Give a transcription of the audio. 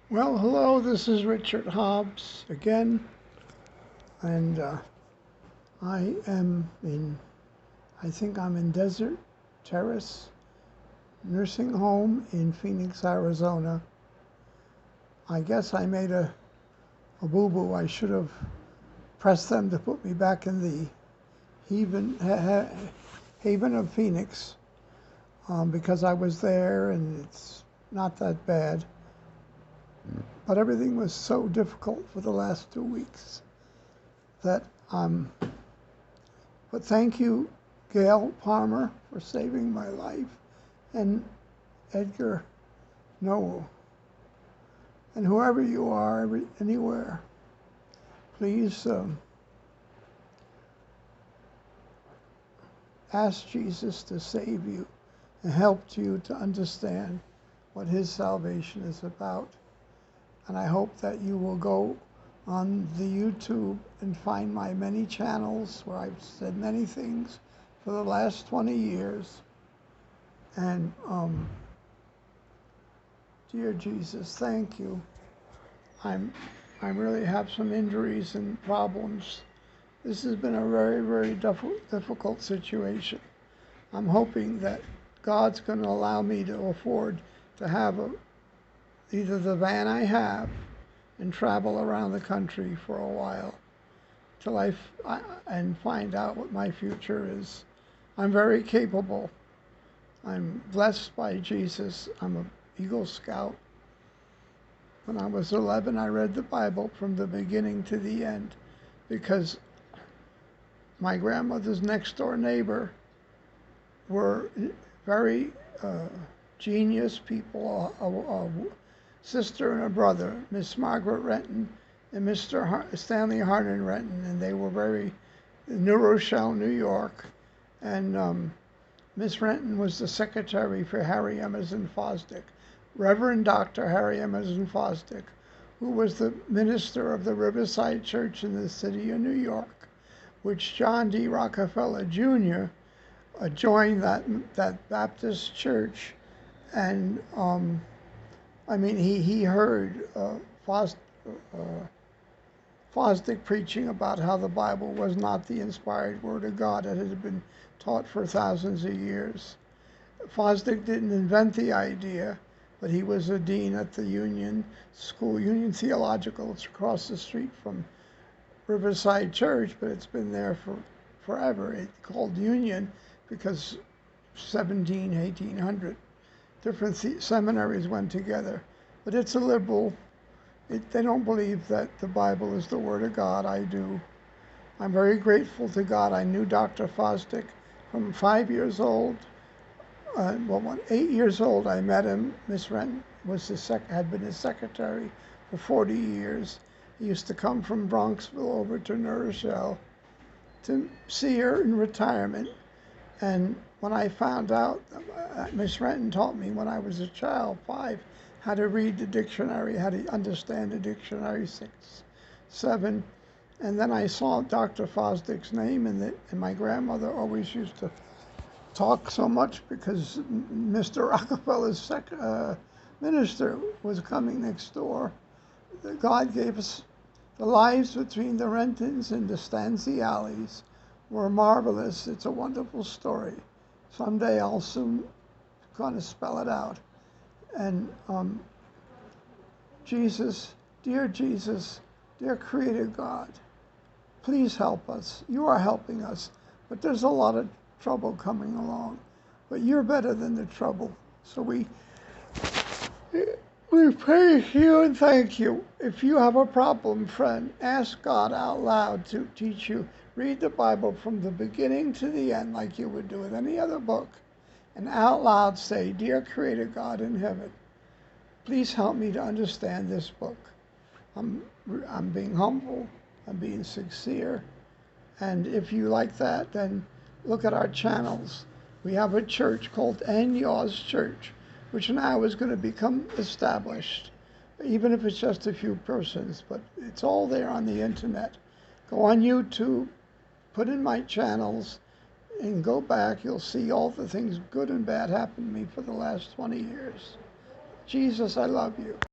Well, hello, this is Richard Hobbs again, and I think I'm in Desert Terrace Nursing Home in Phoenix, Arizona. I guess I made a boo-boo. I should have pressed them to put me back in the Haven of Phoenix because I was there and it's not that bad. But everything was so difficult for the last 2 weeks that, but thank you, Gail Palmer, for saving my life, and Edgar Noel, and whoever you are, anywhere, please ask Jesus to save you and help you to understand what his salvation is about. And I hope that you will go on the YouTube and find my many channels where I've said many things for the last 20 years. And dear Jesus, thank you. I really have some injuries and problems. This has been a very, very difficult situation. I'm hoping that God's going to allow me to afford to have either the van I have and travel around the country for a while till and find out what my future is. I'm very capable. I'm blessed by Jesus. I'm an Eagle Scout. When I was 11, I read the Bible from the beginning to the end because my grandmother's next door neighbor were very genius people, sister and a brother, Miss Margaret Renton and Mr. Stanley Harnan Renton, and they were very in New Rochelle, New York. And Miss Renton was the secretary for Harry Emerson Fosdick, Reverend Dr. Harry Emerson Fosdick, who was the minister of the Riverside Church in the city of New York, which John D. Rockefeller Jr. Joined that Baptist church, and he heard Fosdick preaching about how the Bible was not the inspired word of God that had been taught for thousands of years. Fosdick didn't invent the idea, but he was a dean at the Union School, Union Theological. It's across the street from Riverside Church, but it's been there for forever. It's called Union because 1800 different seminaries went together. But it's a liberal. They don't believe that the Bible is the Word of God. I do. I'm very grateful to God. I knew Dr. Fosdick from 5 years old. When 8 years old, I met him. Miss Renton had been his secretary for 40 years. He used to come from Bronxville over to New Rochelle to see her in retirement. And when I found out, Miss Renton taught me when I was a child, 5, how to read the dictionary, how to understand the dictionary, 6, 7. And then I saw Dr. Fosdick's name in it, and my grandmother always used to talk so much because Mr. Rockefeller's minister was coming next door. God gave us the lives between the Rentons and the Stanzialis were marvelous. It's a wonderful story. Someday I'll soon kind of spell it out. And Jesus, dear Creator God, please help us. You are helping us, but there's a lot of trouble coming along. But you're better than the trouble. So we praise you and thank you. If you have a problem, friend, ask God out loud to teach you. Read the Bible from the beginning to the end like you would do with any other book. And out loud say, Dear Creator God in heaven, please help me to understand this book. I'm being humble. I'm being sincere. And if you like that, then look at our channels. We have a church called And Yours Church, which now is going to become established, even if it's just a few persons, but it's all there on the internet. Go on YouTube, put in my channels, and go back. You'll see all the things good and bad happen to me for the last 20 years. Jesus, I love you.